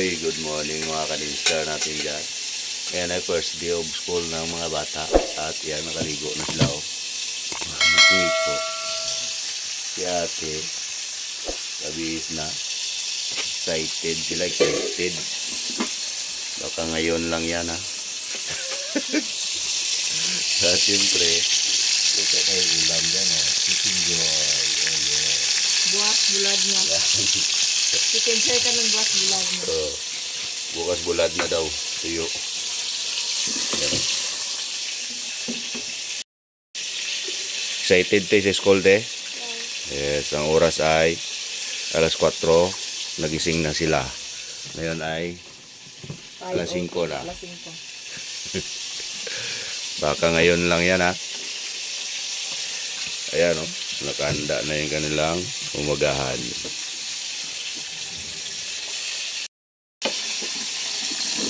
Good morning mga ka-dinstar natin dyan. Ayan ay first day of school ng mga bata. At yan, nakaligo na sila oh. Tingit po. Si ate, kabihis na. Excited sila, excited. Baka ngayon lang yan ha. At siyempre, ito kayo ulam dyan oh. Chicken joy. Oh yeah. Buwas bulad na. Chicken joy ka ng buwas bulad na. Bukas bulad na daw. Tuyo. Yan. Excited tayo sa school te? Yes, ang oras ay alas 4. Nagising na sila. Ngayon ay alas 5 na. Alas 5. Baka ngayon lang yan ha. Ayan o. Nakahanda na yung kanilang umagahan.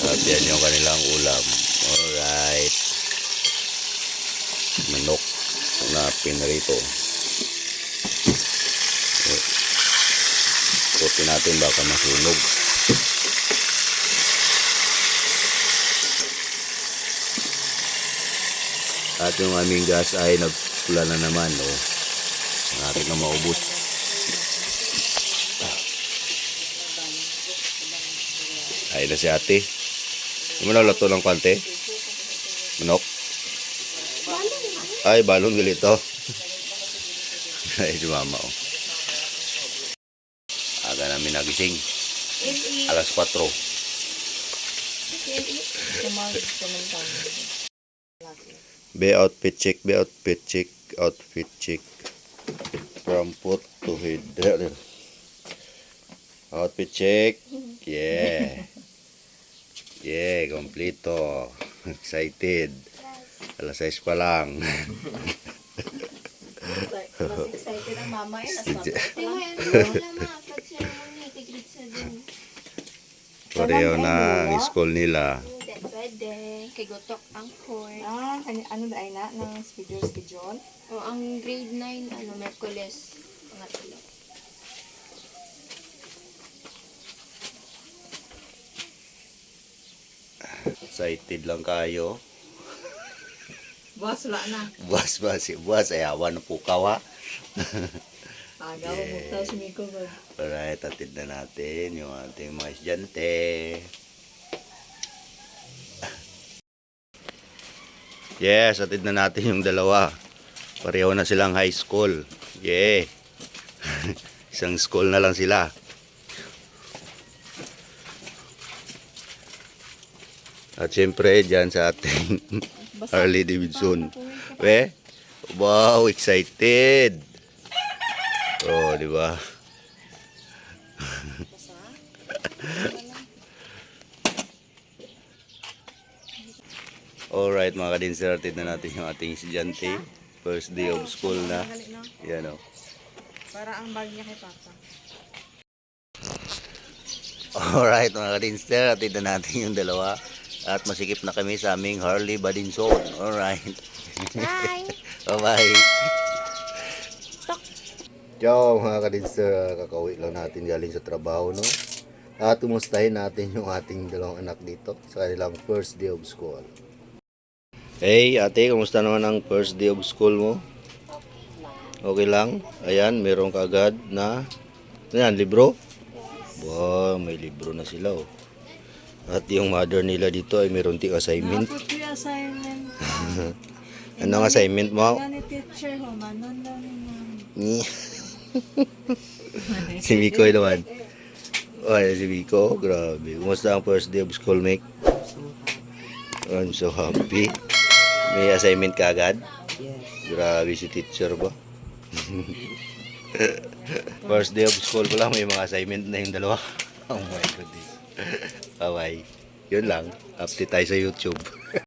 At yan yung kanilang ulam. Alright. Manok na pinarito. Ikutin natin baka masunog. At yung aming gas ay nagpula na naman. Oh. Natin na maubos. Ay na si ate. Yung manalato ng kante? Manok? Ay, balong gilito. Ay, si mama oh. Aga namin nagising. Alas 4. Be outfit check, be outfit check, outfit check. From foot to head. Outfit check. Yeah. Yeah, kompleto. Excited. Alas 6 pa lang. Mas excited ang mama eh. Pareho na ang school nila. Pwede. Kay Gotok ang court. Ano ba ay na? Ng schedule? O, ang grade 9, Merkules. Pangatlo. Excited lang kayo. Buwas wala na. Buwas ba? Si buwas ay awan na pukaw ha. Agaw mo tayo si Miko ba? Alright, atid na natin yung ating mga estudyante. Yes, atid na natin yung dalawa. Pareho na silang high school. Yeah. Isang school na lang sila. At syempre, dyan sa ating Harley Davidson. We? Wow, excited. Oh, di ba? Alright, mga ka-dinser, atid na natin yung ating estudyante. First day of school na. Yan o. Para ang bag niya kay Papa. Alright, mga ka-dinser, atid na natin yung dalawa. At masikip na kami sa aming Harley Davidson. Alright. Bye! Bye-bye. Ciao mga ka-dinser, kakauwi lang natin galing sa trabaho, no? At tumustahin natin yung ating dalawang anak dito sa kanilang first day of school. Hey ate, kumusta naman ang first day of school mo? Okay lang? Ayan, meron ka agad na ayan, libro? Wow, may libro na sila oh. At yung mother nila dito ay meron ting assignment. Napot ko yung assignment. Anong assignment mo? Yan ni teacher ho, manon daw Ni. Si Miko naman. Ay, si Miko, grabe. Kumusta ang first day of school, Mick? I'm so happy. May assignment ka agad? Yes. Grabe si teacher ba? First day of school pa lang, may mga assignment na yung dalawa. Oh my goodness. Bye-bye. Yun lang. Update tayo sa YouTube.